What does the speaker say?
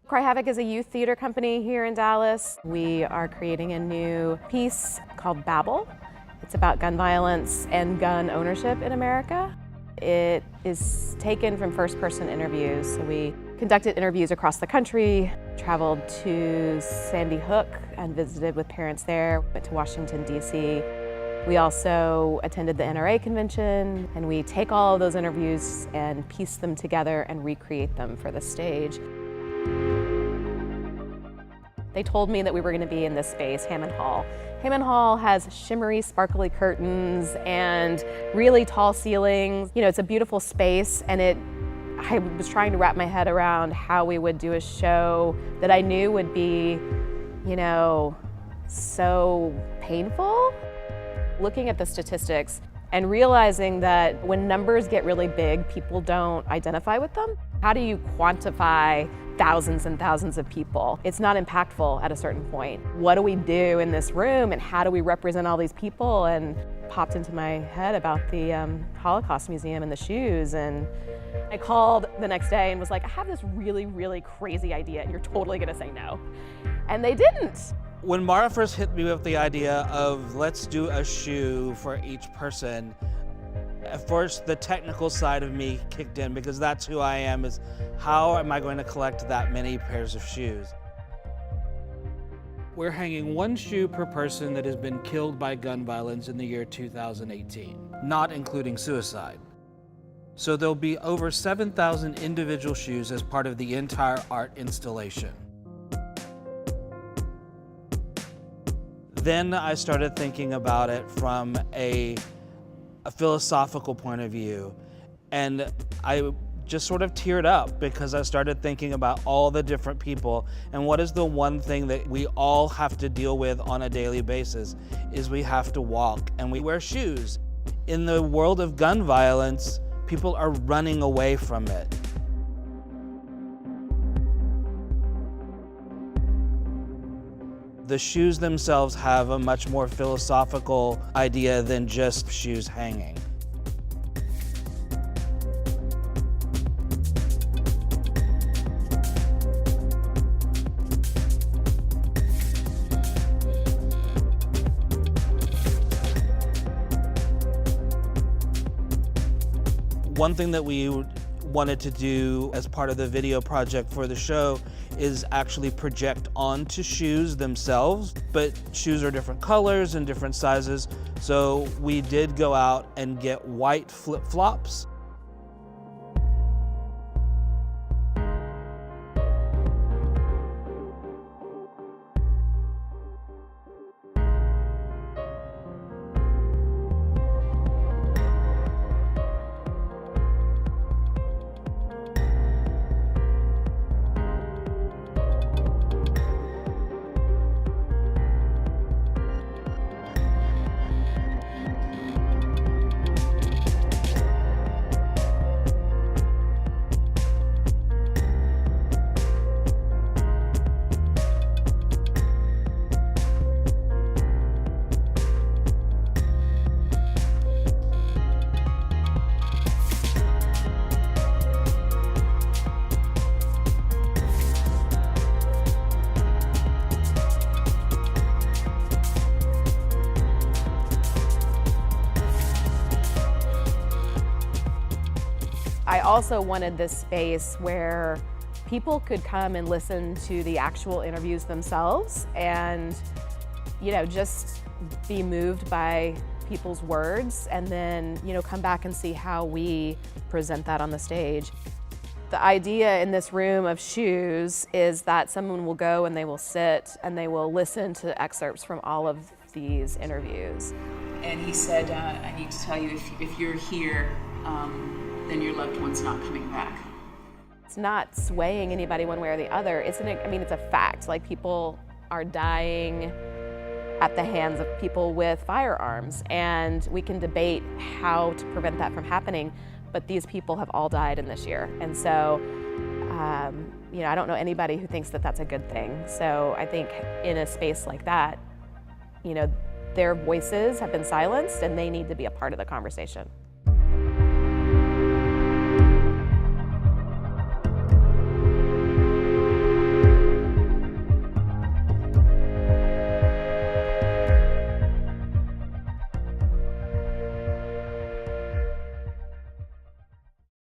Havoc is a youth theater company here in Dallas. We are creating a new piece called Babel. It's about gun violence and gun ownership in America. It is taken from first-person interviews. So we conducted interviews across the country, traveled to Sandy Hook and visited with parents there, went to Washington, D.C. We also attended the NRA convention, and we take all of those interviews and piece them together and recreate them for the stage. They told me that we were going to be in this space, Hammond Hall. Hammond Hall has shimmery, sparkly curtains and really tall ceilings. You know, it's a beautiful space, and I was trying to wrap my head around how we would do a show that I knew would be, you know, so painful. Looking at the statistics and realizing that when numbers get really big, people don't identify with them. How do you quantify thousands and thousands of people? It's not impactful at a certain point. What do we do in this room, and how do we represent all these people? And popped into my head about the Holocaust Museum and the shoes. And I called the next day and was like, I have this really, really crazy idea, and you're totally gonna say no. And they didn't. When Mara first hit me with the idea of let's do a shoe for each person, at first the technical side of me kicked in, because that's who I am, is how am I going to collect that many pairs of shoes? We're hanging one shoe per person that has been killed by gun violence in the year 2018, not including suicide. So there'll be over 7,000 individual shoes as part of the entire art installation. Then I started thinking about it from a philosophical point of view, and I just sort of teared up because I started thinking about all the different people, and what is the one thing that we all have to deal with on a daily basis is we have to walk and we wear shoes. In the world of gun violence, people are running away from it. The shoes themselves have a much more philosophical idea than just shoes hanging. One thing that we wanted to do as part of the video project for the show is actually project onto shoes themselves, but shoes are different colors and different sizes, so we did go out and get white flip-flops. I also wanted this space where people could come and listen to the actual interviews themselves and, you know, just be moved by people's words, and then, you know, come back and see how we present that on the stage. The idea in this room of shoes is that someone will go and they will sit and they will listen to excerpts from all of these interviews. And he said, I need to tell you, if you're here, then your loved one's not coming back. It's not swaying anybody one way or the other. It's a fact. Like, people are dying at the hands of people with firearms, and we can debate how to prevent that from happening, but these people have all died in this year. And so, you know, I don't know anybody who thinks that that's a good thing. So I think in a space like that, you know, their voices have been silenced and they need to be a part of the conversation.